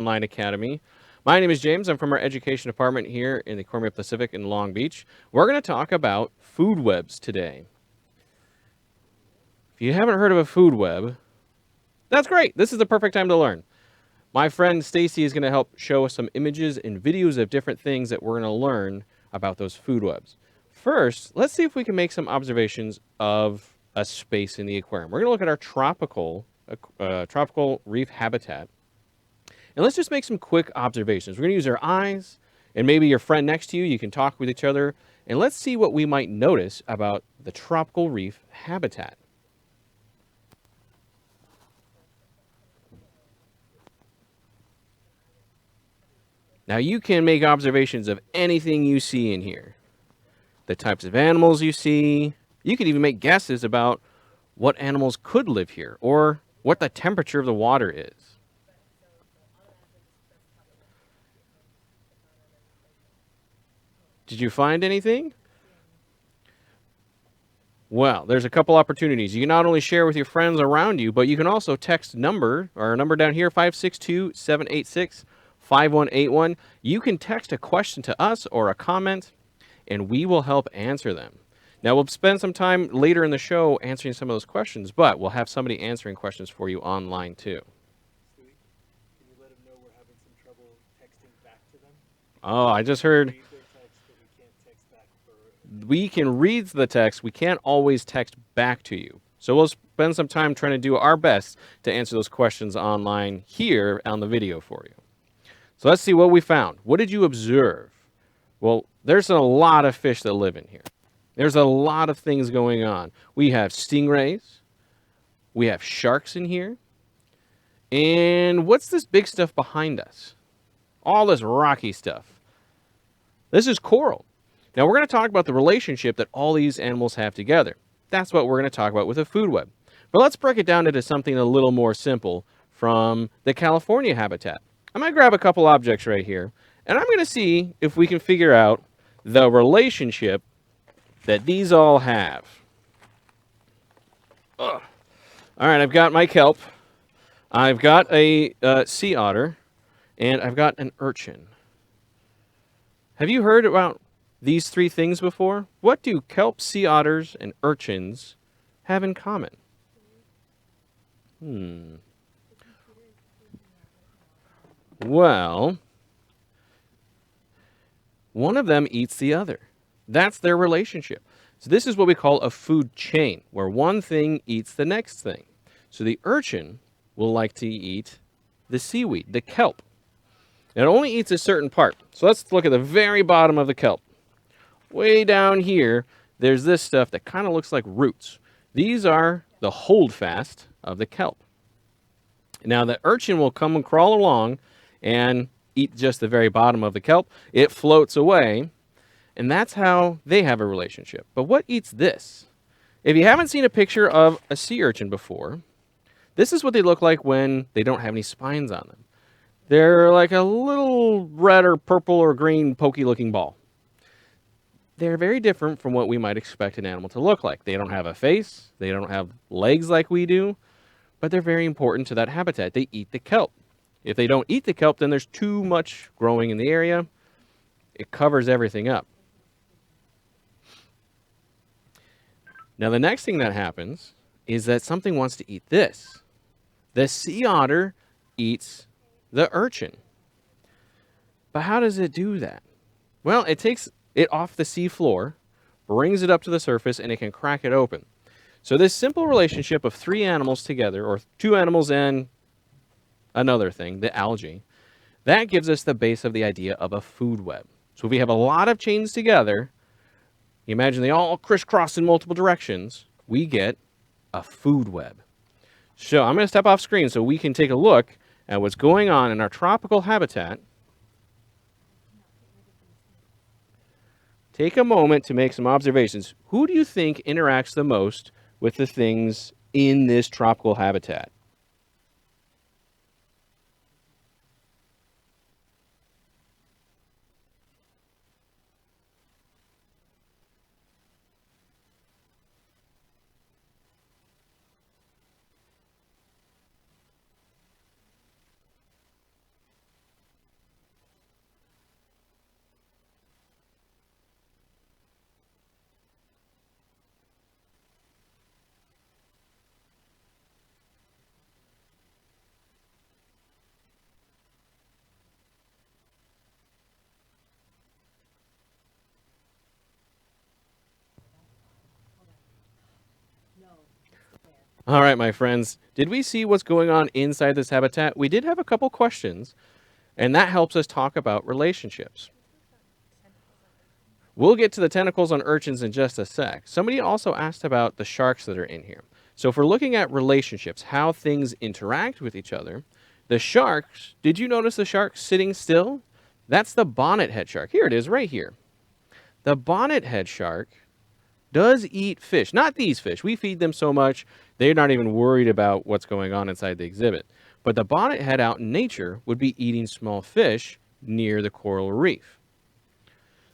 Online Academy. My name is James. I'm from our education department here in the Aquarium Pacific in Long Beach. We're going to talk about food webs today. If you haven't heard of a food web, that's great. This is the perfect time to learn. My friend Stacy is going to help show us some images and videos of different things that we're going to learn about those food webs. First, let's see if we can make some observations of a space in the aquarium. We're going to look at our tropical reef habitat. And let's just make some quick observations. We're going to use our eyes, and maybe your friend next to you, you can talk with each other, and let's see what we might notice about the tropical reef habitat. Now you can make observations of anything you see in here. The types of animals you see. You could even make guesses about what animals could live here, or what the temperature of the water is. Did you find anything? Well, there's a couple opportunities. You can not only share with your friends around you, but you can also text our number down here, 562-786-5181. You can text a question to us or a comment, and we will help answer them. Now, we'll spend some time later in the show answering some of those questions, but we'll have somebody answering questions for you online, too. Can you let them know we're having some trouble texting back to them? Oh, I just heard Read their text, but we can't text back for. we can read the text. We can't always text back to you. So we'll spend some time trying to do our best to answer those questions online here on the video for you. So let's see what we found. What did you observe? Well, there's a lot of fish that live in here. There's a lot of things going on. We have stingrays. We have sharks in here. And what's this big stuff behind us? All this rocky stuff. This is coral. Now we're going to talk about the relationship that all these animals have together. That's what we're going to talk about with a food web. But let's break it down into something a little more simple from the California habitat. I'm going to grab a couple objects right here, and I'm going to see if we can figure out the relationship that these all have. Ugh. All right, I've got my kelp. I've got a sea otter, and I've got an urchin. Have you heard about these three things before? What do kelp, sea otters, and urchins have in common? Well, one of them eats the other. That's their relationship. So this is what we call a food chain, where one thing eats the next thing. So the urchin will like to eat the seaweed, the kelp. It only eats a certain part. So let's look at the very bottom of the kelp. Way down here, there's this stuff that kind of looks like roots. These are the holdfast of the kelp. Now the urchin will come and crawl along and eat just the very bottom of the kelp. It floats away, and that's how they have a relationship. But what eats this? If you haven't seen a picture of a sea urchin before, this is what they look like when they don't have any spines on them. They're like a little red or purple or green pokey looking ball. They're very different from what we might expect an animal to look like. They don't have a face, they don't have legs like we do, but they're very important to that habitat. They eat the kelp. If they don't eat the kelp, then there's too much growing in the area. It covers everything up. Now, the next thing that happens is that something wants to eat this. The sea otter eats the urchin. But how does it do that? Well, it takes it off the sea floor, brings it up to the surface, and it can crack it open. So this simple relationship of three animals together, or two animals and another thing, the algae, that gives us the base of the idea of a food web. So if we have a lot of chains together, you imagine they all crisscross in multiple directions, we get a food web. So I'm going to step off screen so we can take a look at what's going on in our tropical habitat. Take a moment to make some observations. Who do you think interacts the most with the things in this tropical habitat? All right, my friends, did we see what's going on inside this habitat? We did have a couple questions, and that helps us talk about relationships. We'll get to the tentacles on urchins in just a sec. Somebody also asked about the sharks that are in here. So if we're looking at relationships, how things interact with each other, the sharks, did you notice the shark sitting still? That's the bonnethead shark. Here it is right here. The bonnethead shark does eat fish. Not these fish. We feed them so much, they're not even worried about what's going on inside the exhibit. But the bonnethead out in nature would be eating small fish near the coral reef.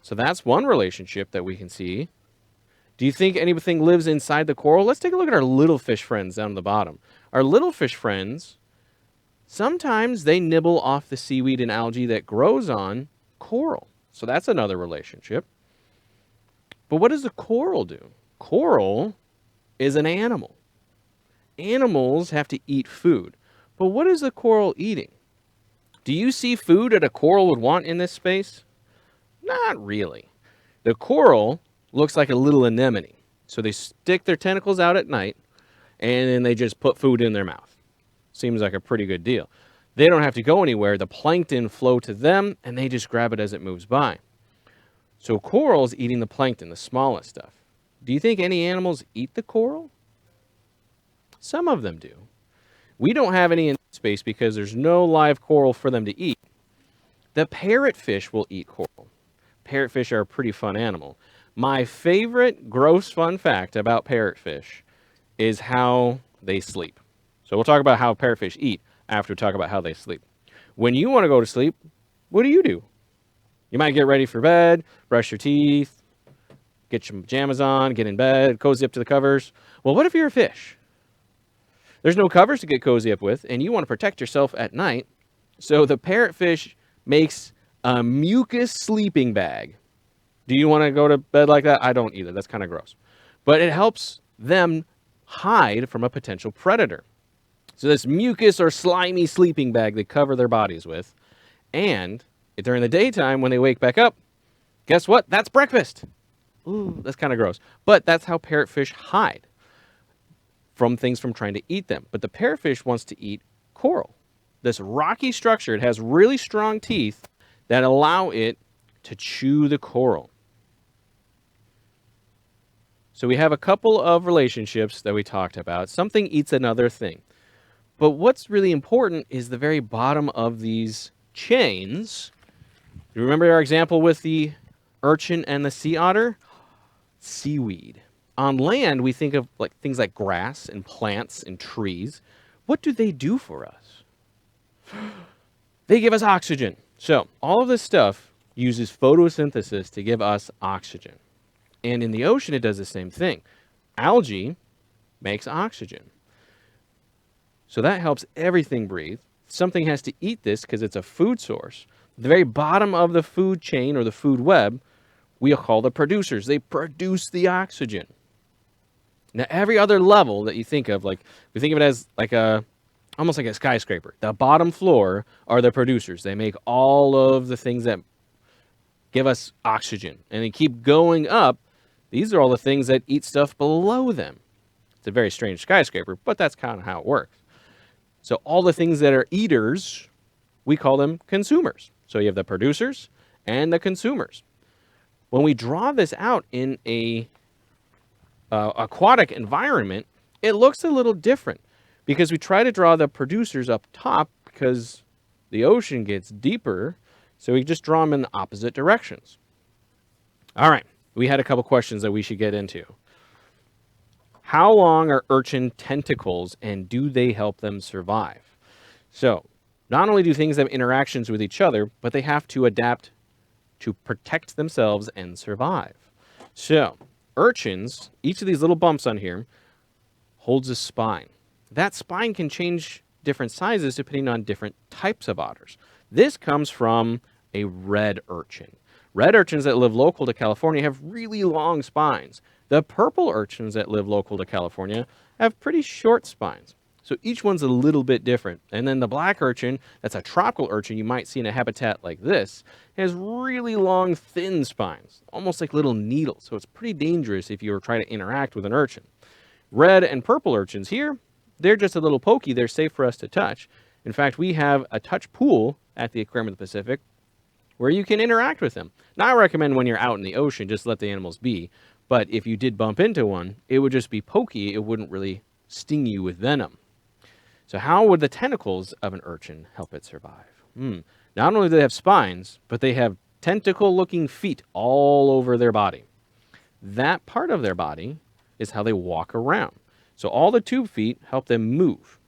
So that's one relationship that we can see. Do you think anything lives inside the coral? Let's take a look at our little fish friends down the bottom. Our little fish friends, sometimes they nibble off the seaweed and algae that grows on coral. So that's another relationship. But what does the coral do? Coral is an animal. Animals have to eat food. But what is the coral eating? Do you see food that a coral would want in this space? Not really. The coral looks like a little anemone. So they stick their tentacles out at night, and then they just put food in their mouth. Seems like a pretty good deal. They don't have to go anywhere. The plankton flow to them, and they just grab it as it moves by. So coral's eating the plankton, the smallest stuff. Do you think any animals eat the coral? Some of them do. We don't have any in space because there's no live coral for them to eat. The parrotfish will eat coral. Parrotfish are a pretty fun animal. My favorite gross fun fact about parrotfish is how they sleep. So we'll talk about how parrotfish eat after we talk about how they sleep. When you want to go to sleep, what do? You might get ready for bed, brush your teeth, get your pajamas on, get in bed, cozy up to the covers. Well, what if you're a fish? There's no covers to get cozy up with, and you want to protect yourself at night. So the parrotfish makes a mucus sleeping bag. Do you want to go to bed like that? I don't either. That's kind of gross. But it helps them hide from a potential predator. So this mucus or slimy sleeping bag they cover their bodies with. And during the daytime, when they wake back up, guess what? That's breakfast. Ooh, that's kind of gross. But that's how parrotfish hide from things from trying to eat them. But the parrotfish wants to eat coral. This rocky structure, it has really strong teeth that allow it to chew the coral. So we have a couple of relationships that we talked about. Something eats another thing. But what's really important is the very bottom of these chains. You remember our example with the urchin and the sea otter? Seaweed. On land, we think of things like grass and plants and trees. What do they do for us? They give us oxygen. So all of this stuff uses photosynthesis to give us oxygen. And in the ocean, it does the same thing. Algae makes oxygen. So that helps everything breathe. Something has to eat this because it's a food source. The very bottom of the food chain or the food web, we call the producers. They produce the oxygen. Now, every other level that you think of, we think of it as almost like a skyscraper. The bottom floor are the producers. They make all of the things that give us oxygen. And they keep going up. These are all the things that eat stuff below them. It's a very strange skyscraper, but that's kind of how it works. So all the things that are eaters, we call them consumers. So you have the producers and the consumers. When we draw this out in a aquatic environment, it looks a little different because we try to draw the producers up top because the ocean gets deeper. So we just draw them in the opposite directions. All right. We had a couple questions that we should get into. How long are urchin tentacles and do they help them survive? So not only do things have interactions with each other, but they have to adapt to protect themselves and survive. So urchins, each of these little bumps on here, holds a spine. That spine can change different sizes depending on different types of otters. This comes from a red urchin. Red urchins that live local to California have really long spines. The purple urchins that live local to California have pretty short spines. So each one's a little bit different. And then the black urchin, that's a tropical urchin you might see in a habitat like this, has really long, thin spines, almost like little needles. So it's pretty dangerous if you were trying to interact with an urchin. Red and purple urchins here, they're just a little pokey. They're safe for us to touch. In fact, we have a touch pool at the Aquarium of the Pacific where you can interact with them. Now, I recommend when you're out in the ocean, just let the animals be. But if you did bump into one, it would just be pokey. It wouldn't really sting you with venom. So how would the tentacles of an urchin help it survive? Not only do they have spines, but they have tentacle-looking feet all over their body. That part of their body is how they walk around. So all the tube feet help them move.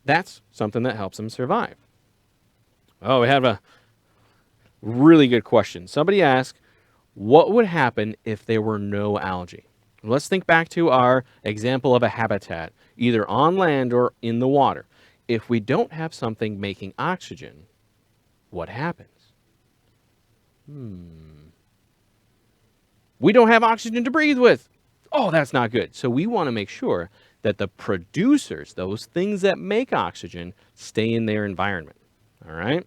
That's something that helps them survive. Oh, we have a really good question. Somebody asked, what would happen if there were no algae? Let's think back to our example of a habitat, either on land or in the water. If we don't have something making oxygen, what happens? We don't have oxygen to breathe with. Oh, that's not good. So we want to make sure that the producers, those things that make oxygen, stay in their environment. All right?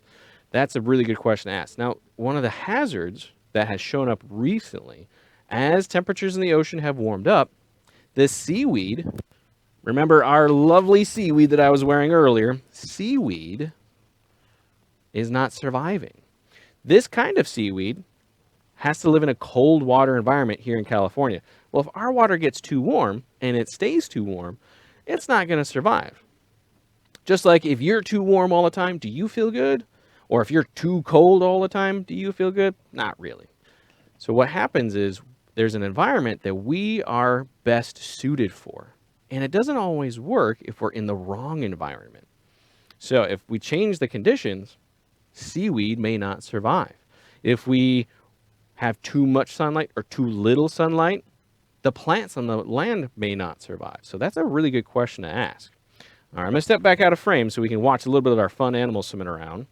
That's a really good question to ask. Now, one of the hazards that has shown up recently, as temperatures in the ocean have warmed up, the seaweed, remember our lovely seaweed that I was wearing earlier, seaweed is not surviving. This kind of seaweed has to live in a cold water environment here in California. Well, if our water gets too warm and it stays too warm, it's not going to survive. Just like if you're too warm all the time, do you feel good? Or if you're too cold all the time, do you feel good? Not really. So what happens is there's an environment that we are best suited for. And it doesn't always work if we're in the wrong environment. So if we change the conditions, seaweed may not survive. If we have too much sunlight or too little sunlight, the plants on the land may not survive. So that's a really good question to ask. All right, I'm going to step back out of frame so we can watch a little bit of our fun animals swimming around.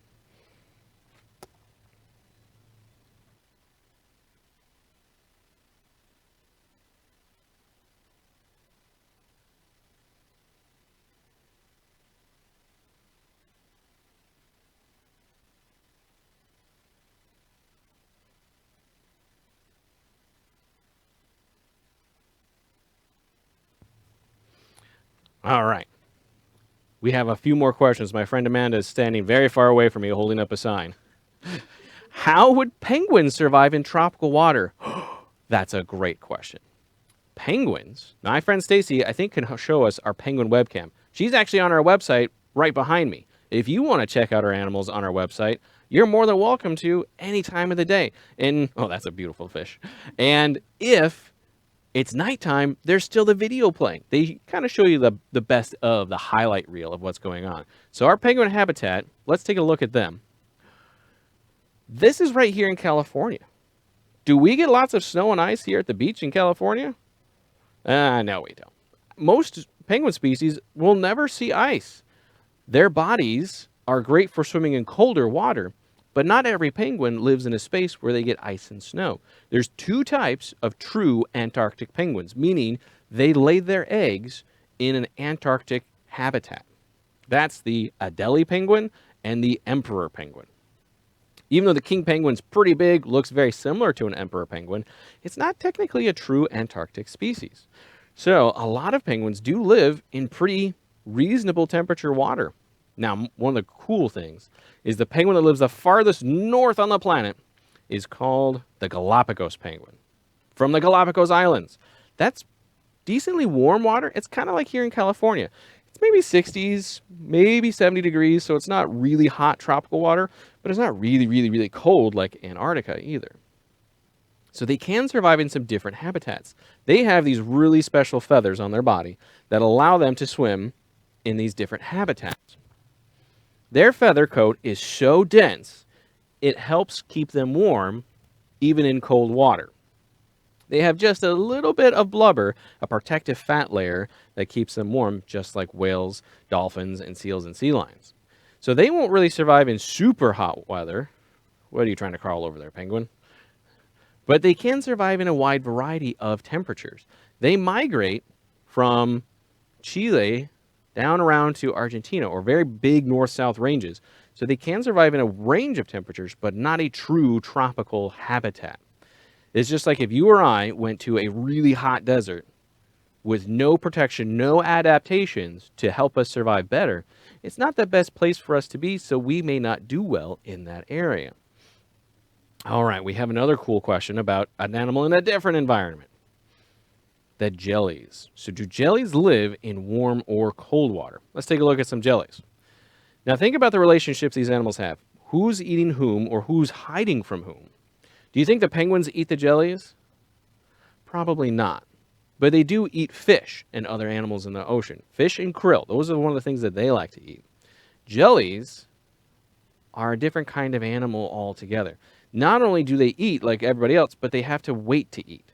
All right. We have a few more questions. My friend Amanda is standing very far away from me holding up a sign. How would penguins survive in tropical water? That's a great question. Penguins, my friend Stacy, I think can show us our penguin webcam. She's actually on our website right behind me. If you want to check out our animals on our website, you're more than welcome to any time of the day. And, oh, that's a beautiful fish. And if it's nighttime, there's still the video playing. They kind of show you the best of the highlight reel of what's going on. So our penguin habitat, let's take a look at them. This is right here in California. Do we get lots of snow and ice here at the beach in California? No, we don't. Most penguin species will never see ice. Their bodies are great for swimming in colder water, but not every penguin lives in a space where they get ice and snow. There's two types of true Antarctic penguins, meaning they lay their eggs in an Antarctic habitat. That's the Adelie penguin and the emperor penguin. Even though the king penguin's pretty big, looks very similar to an emperor penguin, it's not technically a true Antarctic species. So a lot of penguins do live in pretty reasonable temperature water. Now, one of the cool things is the penguin that lives the farthest north on the planet is called the Galapagos penguin from the Galapagos Islands. That's decently warm water. It's kind of like here in California. It's maybe 60s, maybe 70 degrees, so it's not really hot tropical water, but it's not really, really, really cold like Antarctica either. So they can survive in some different habitats. They have these really special feathers on their body that allow them to swim in these different habitats. Their feather coat is so dense, it helps keep them warm even in cold water. They have just a little bit of blubber, a protective fat layer that keeps them warm, just like whales, dolphins, and seals and sea lions. So they won't really survive in super hot weather. What are you trying to crawl over there, penguin? But they can survive in a wide variety of temperatures. They migrate from Chile down around to Argentina, or very big north-south ranges. So they can survive in a range of temperatures, but not a true tropical habitat. It's just like if you or I went to a really hot desert, with no protection, no adaptations to help us survive better, it's not the best place for us to be, so we may not do well in that area. All right, we have another cool question about an animal in a different environment. The jellies. So do jellies live in warm or cold water? Let's take a look at some jellies. Now think about the relationships these animals have. Who's eating whom or who's hiding from whom? Do you think the penguins eat the jellies? Probably not. But they do eat fish and other animals in the ocean. Fish and krill, those are one of the things that they like to eat. Jellies are a different kind of animal altogether. Not only do they eat like everybody else, but they have to wait to eat.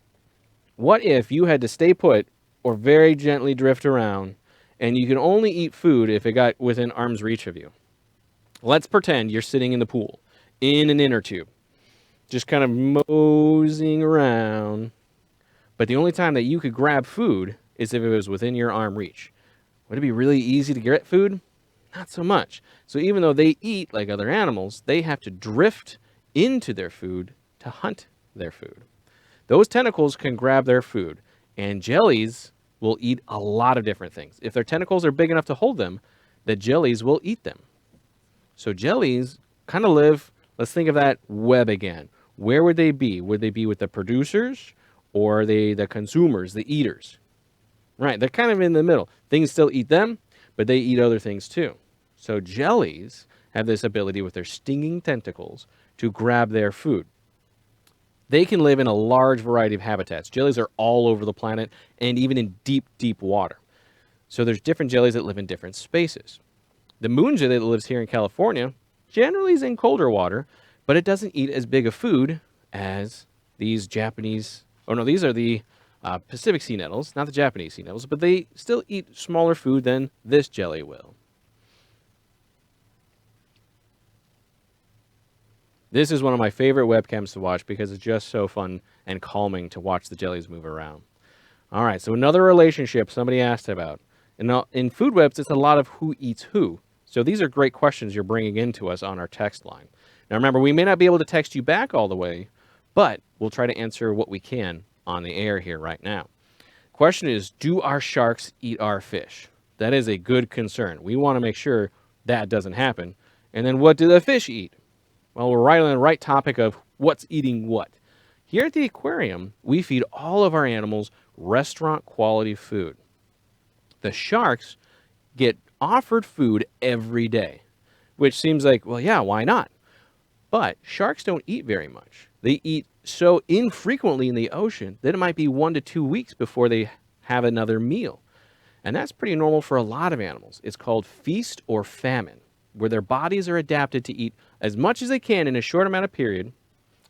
What if you had to stay put or very gently drift around and you can only eat food if it got within arm's reach of you? Let's pretend you're sitting in the pool in an inner tube, just kind of moseying around. But the only time that you could grab food is if it was within your arm reach. Would it be really easy to get food? Not so much. So even though they eat like other animals, they have to drift into their food to hunt their food. Those tentacles can grab their food, and jellies will eat a lot of different things. If their tentacles are big enough to hold them, the jellies will eat them. So jellies kind of live, let's think of that web again. Where would they be? Would they be with the producers or are they the consumers, the eaters? Right, they're kind of in the middle. Things still eat them, but they eat other things too. So jellies have this ability with their stinging tentacles to grab their food. They can live in a large variety of habitats. Jellies are all over the planet and even in deep, deep water. So there's different jellies that live in different spaces. The moon jelly that lives here in California generally is in colder water, but it doesn't eat as big a food as these Japanese, oh no, these are the Pacific sea nettles, not the Japanese sea nettles, but they still eat smaller food than this jelly will. This is one of my favorite webcams to watch because it's just so fun and calming to watch the jellies move around. All right, so another relationship somebody asked about. And now in food webs, it's a lot of who eats who. So these are great questions you're bringing into us on our text line. Now remember, we may not be able to text you back all the way, but we'll try to answer what we can on the air here right now. Question is, do our sharks eat our fish? That is a good concern. We want to make sure that doesn't happen. And then what do the fish eat? Well, we're right on the right topic of what's eating what. Here at the aquarium, we feed all of our animals restaurant quality food. The sharks get offered food every day, which seems like, well, yeah, why not? But sharks don't eat very much. They eat so infrequently in the ocean that it might be 1 to 2 weeks before they have another meal. And that's pretty normal for a lot of animals. It's called feast or famine, where their bodies are adapted to eat as much as they can in a short amount of period,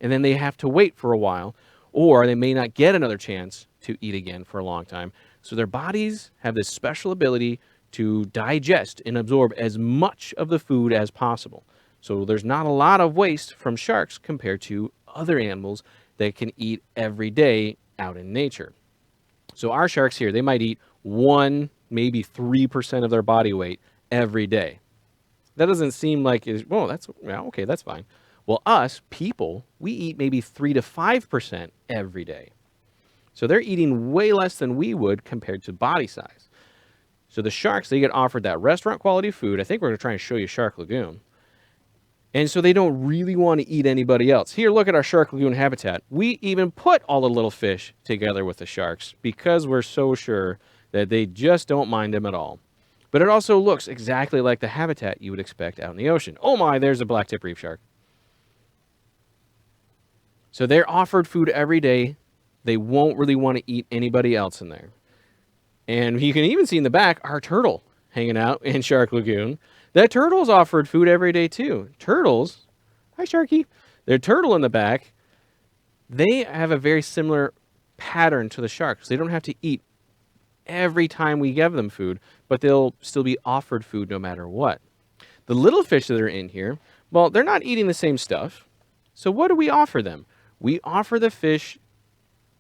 and then they have to wait for a while, or they may not get another chance to eat again for a long time. So their bodies have this special ability to digest and absorb as much of the food as possible. So there's not a lot of waste from sharks compared to other animals that can eat every day out in nature. So our sharks here, they might eat 1, maybe 3% of their body weight every day. That doesn't seem like, well, okay, that's fine. Well, us, people, we eat maybe 3 to 5% every day. So they're eating way less than we would compared to body size. So the sharks, they get offered that restaurant quality food. I think we're going to try and show you Shark Lagoon. And so they don't really want to eat anybody else. Here, look at our Shark Lagoon habitat. We even put all the little fish together with the sharks because we're so sure that they just don't mind them at all. But it also looks exactly like the habitat you would expect out in the ocean. Oh my, there's a black-tip reef shark. So they're offered food every day. They won't really want to eat anybody else in there. And you can even see in the back our turtle hanging out in Shark Lagoon. That turtle's offered food every day too. Turtles, hi Sharky, their turtle in the back, they have a very similar pattern to the sharks. They don't have to eat every time we give them food, but they'll still be offered food no matter what. The little fish that are in here, well, they're not eating the same stuff. So what do we offer them? We offer the fish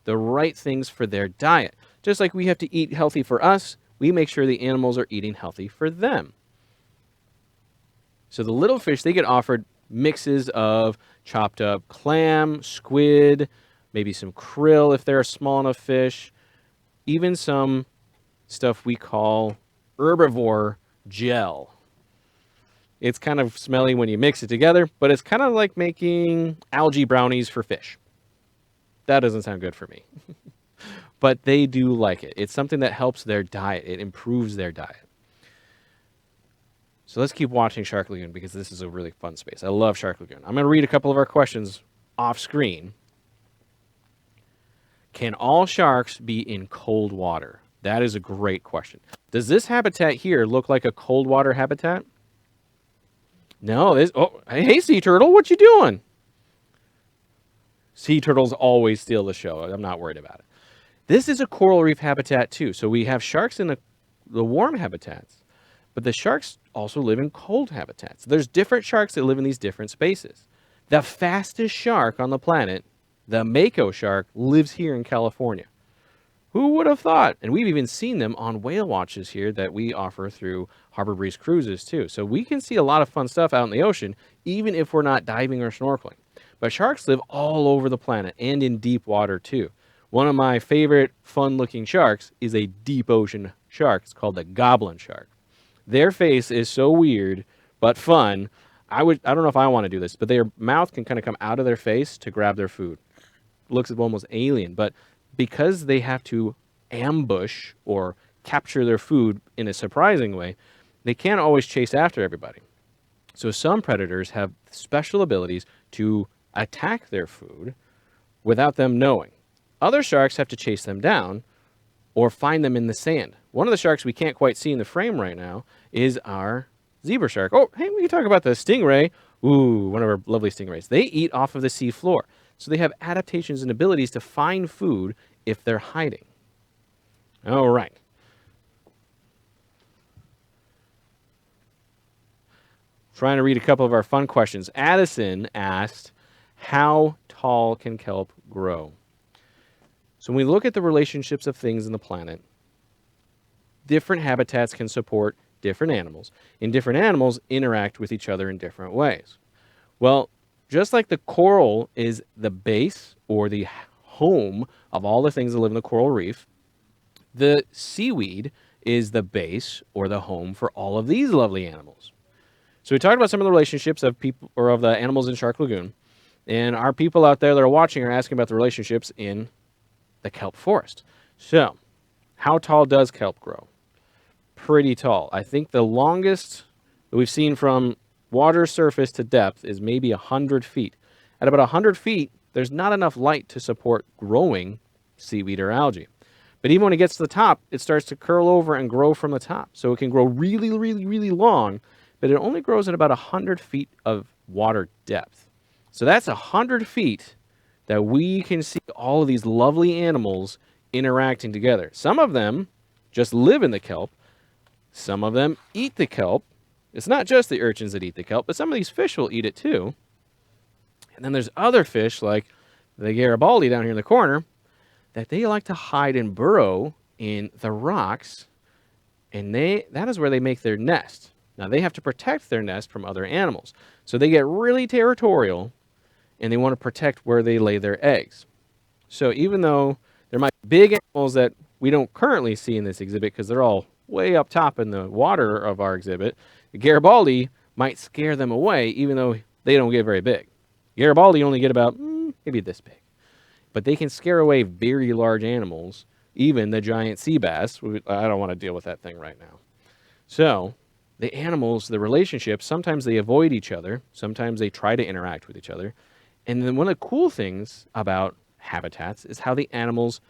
the right things for their diet. Just like we have to eat healthy for us, we make sure the animals are eating healthy for them. So the little fish, they get offered mixes of chopped up clam, squid, maybe some krill if they're a small enough fish, even some stuff we call herbivore gel. It's kind of smelly when you mix it together, but it's kind of like making algae brownies for fish. That doesn't sound good for me. But they do like it. It's something that helps their diet. It improves their diet. So let's keep watching Shark Lagoon because this is a really fun space. I love Shark Lagoon. I'm going to read a couple of our questions off screen. Can all sharks be in cold water? That is a great question. Does this habitat here look like a cold water habitat? No. Oh, hey, sea turtle, what you doing? Sea turtles always steal the show. I'm not worried about it. This is a coral reef habitat too. So we have sharks in the warm habitats, but the sharks also live in cold habitats. There's different sharks that live in these different spaces. The fastest shark on the planet, the Mako Shark, lives here in California. Who would have thought? And we've even seen them on whale watches here that we offer through Harbor Breeze Cruises too. So we can see a lot of fun stuff out in the ocean, even if we're not diving or snorkeling. But sharks live all over the planet and in deep water too. One of my favorite fun-looking sharks is a deep ocean shark. It's called the goblin shark. Their face is so weird but fun. I don't know if I want to do this, but their mouth can kind of come out of their face to grab their food. Looks almost alien, but because they have to ambush or capture their food in a surprising way, they can't always chase after everybody. So some predators have special abilities to attack their food without them knowing. Other sharks have to chase them down or find them in the sand. One of the sharks we can't quite see in the frame right now is our zebra shark. Oh, hey, we can talk about the stingray. Ooh, one of our lovely stingrays. They eat off of the sea floor. So they have adaptations and abilities to find food if they're hiding. All right. Trying to read a couple of our fun questions. Addison asked, how tall can kelp grow? So when we look at the relationships of things in the planet, different habitats can support different animals, and different animals interact with each other in different ways. Well, just like the coral is the base or the home of all the things that live in the coral reef, the seaweed is the base or the home for all of these lovely animals. So we talked about some of the relationships of people or of the animals in Shark Lagoon, and our people out there that are watching are asking about the relationships in the kelp forest. So, how tall does kelp grow? Pretty tall. I think the longest that we've seen from water surface to depth is maybe 100 feet. At about 100 feet, there's not enough light to support growing seaweed or algae. But even when it gets to the top, it starts to curl over and grow from the top. So it can grow really, really, really long, but it only grows at about 100 feet of water depth. So that's 100 feet that we can see all of these lovely animals interacting together. Some of them just live in the kelp. Some of them eat the kelp. It's not just the urchins that eat the kelp, but some of these fish will eat it too. And then there's other fish like the Garibaldi down here in the corner that they like to hide and burrow in the rocks, and that is where they make their nest. Now they have to protect their nest from other animals. So they get really territorial and they want to protect where they lay their eggs. So even though there might be big animals that we don't currently see in this exhibit because they're all way up top in the water of our exhibit, the Garibaldi might scare them away even though they don't get very big. Garibaldi only get about maybe this big. But they can scare away very large animals, even the giant sea bass. I don't want to deal with that thing right now. So the animals, the relationships, sometimes they avoid each other. Sometimes they try to interact with each other. And then one of the cool things about habitats is how the animals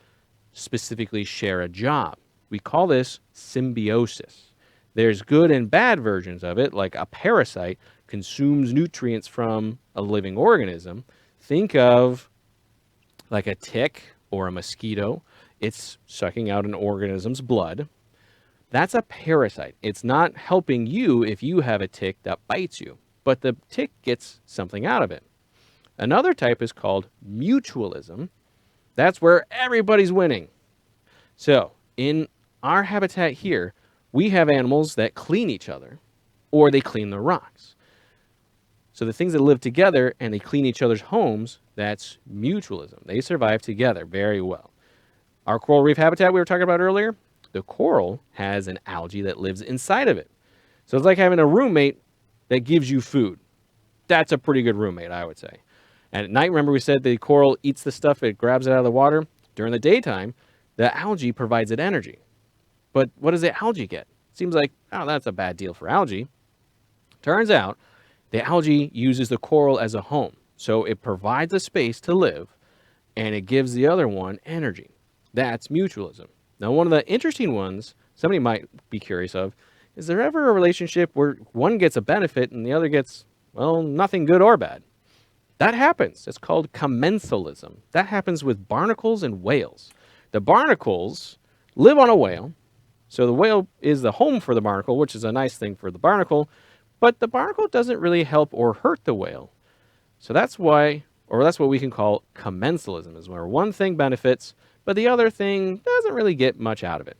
specifically share a job. We call this symbiosis. There's good and bad versions of it, like a parasite consumes nutrients from a living organism. Think of like a tick or a mosquito. It's sucking out an organism's blood. That's a parasite. It's not helping you if you have a tick that bites you, but the tick gets something out of it. Another type is called mutualism. That's where everybody's winning. So in our habitat here, we have animals that clean each other or they clean the rocks. So the things that live together and they clean each other's homes, that's mutualism. They survive together very well. Our coral reef habitat we were talking about earlier, The coral has an algae that lives inside of it. So it's like having a roommate that gives you food. That's a pretty good roommate, I would say. And at night, remember we said the coral eats the stuff, it grabs it out of the water. During the daytime, the algae provides it energy. But what does the algae get? Seems like, oh, that's a bad deal for algae. Turns out, the algae uses the coral as a home. So it provides a space to live, and it gives the other one energy. That's mutualism. Now, one of the interesting ones, somebody might be curious of, is there ever a relationship where one gets a benefit and the other gets, well, nothing good or bad? That happens. It's called commensalism. That happens with barnacles and whales. The barnacles live on a whale, so the whale is the home for the barnacle, which is a nice thing for the barnacle, but the barnacle doesn't really help or hurt the whale. So that's why, or that's what we can call commensalism, is where one thing benefits, but the other thing doesn't really get much out of it.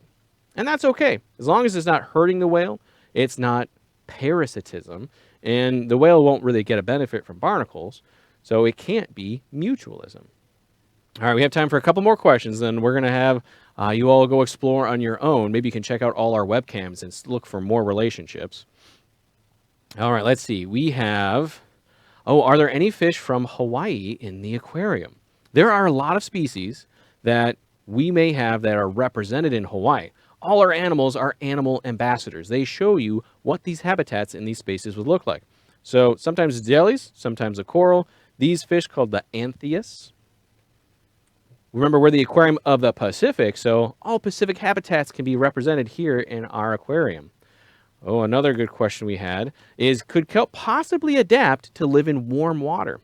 And that's okay. As long as it's not hurting the whale, it's not parasitism, and the whale won't really get a benefit from barnacles, so it can't be mutualism. All right, we have time for a couple more questions, then we're going to have you all go explore on your own. Maybe you can check out all our webcams and look for more relationships. All right, let's see. We have, are there any fish from Hawaii in the aquarium? There are a lot of species that we may have that are represented in Hawaii. All our animals are animal ambassadors. They show you what these habitats in these spaces would look like. So sometimes it's jellies, sometimes a coral. These fish called the anthias. Remember, we're the aquarium of the Pacific, so all Pacific habitats can be represented here in our aquarium. Oh, another good question we had is, could kelp possibly adapt to live in warm water?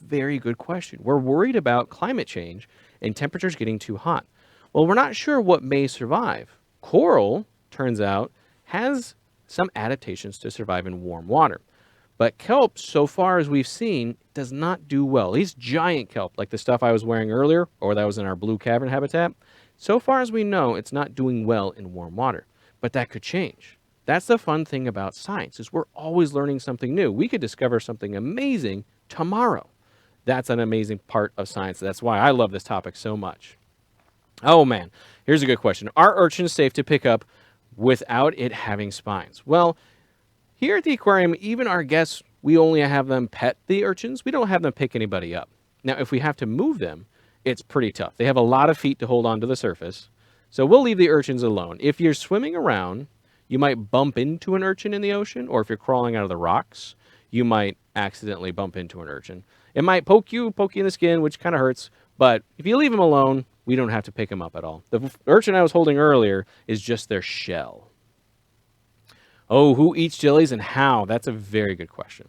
Very good question. We're worried about climate change and temperatures getting too hot. Well, we're not sure what may survive. Coral, turns out, has some adaptations to survive in warm water. But kelp, so far as we've seen, does not do well. At least giant kelp, like the stuff I was wearing earlier, or that was in our blue cavern habitat. So far as we know, it's not doing well in warm water. But that could change. That's the fun thing about science, is we're always learning something new. We could discover something amazing tomorrow. That's an amazing part of science. That's why I love this topic so much. Oh man, here's a good question. Are urchins safe to pick up without it having spines? Well, here at the aquarium, even our guests, we only have them pet the urchins. We don't have them pick anybody up. Now, if we have to move them, it's pretty tough. They have a lot of feet to hold onto the surface. So we'll leave the urchins alone. If you're swimming around, you might bump into an urchin in the ocean, or if you're crawling out of the rocks, you might accidentally bump into an urchin. It might poke you in the skin, which kind of hurts, but if you leave them alone, we don't have to pick them up at all. The urchin I was holding earlier is just their shell. Oh, who eats jellies and how? That's a very good question.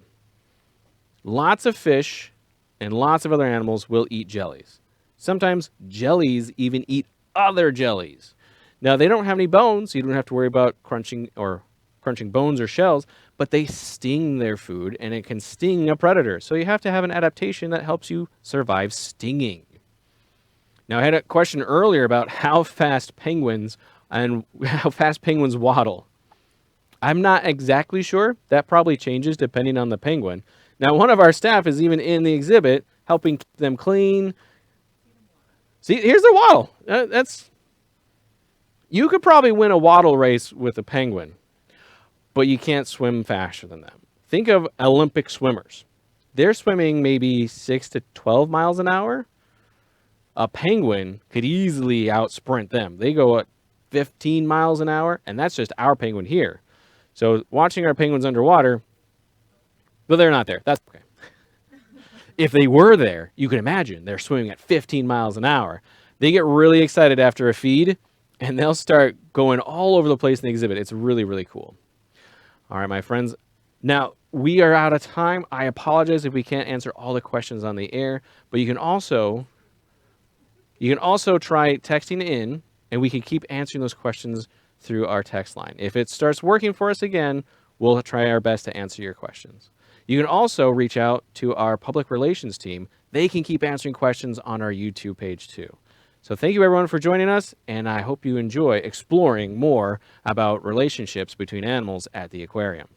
Lots of fish and lots of other animals will eat jellies. Sometimes jellies even eat other jellies. Now, they don't have any bones, so you don't have to worry about crunching bones or shells, but they sting their food, and it can sting a predator. So you have to have an adaptation that helps you survive stinging. Now, I had a question earlier about how fast penguins waddle. I'm not exactly sure. That probably changes depending on the penguin. Now, one of our staff is even in the exhibit helping keep them clean. See, here's the waddle. You could probably win a waddle race with a penguin, but you can't swim faster than them. Think of Olympic swimmers. They're swimming maybe 6 to 12 miles an hour. A penguin could easily outsprint them. They go at 15 miles an hour, and that's just our penguin here. So watching our penguins underwater, but they're not there. That's okay. If they were there, you can imagine they're swimming at 15 miles an hour. They get really excited after a feed, and they'll start going all over the place in the exhibit. It's really, really cool. All right, my friends. Now, we are out of time. I apologize if we can't answer all the questions on the air, but you can also try texting in, and we can keep answering those questions through our text line. If it starts working for us again, we'll try our best to answer your questions. You can also reach out to our public relations team. They can keep answering questions on our YouTube page too. So thank you everyone for joining us, and I hope you enjoy exploring more about relationships between animals at the aquarium.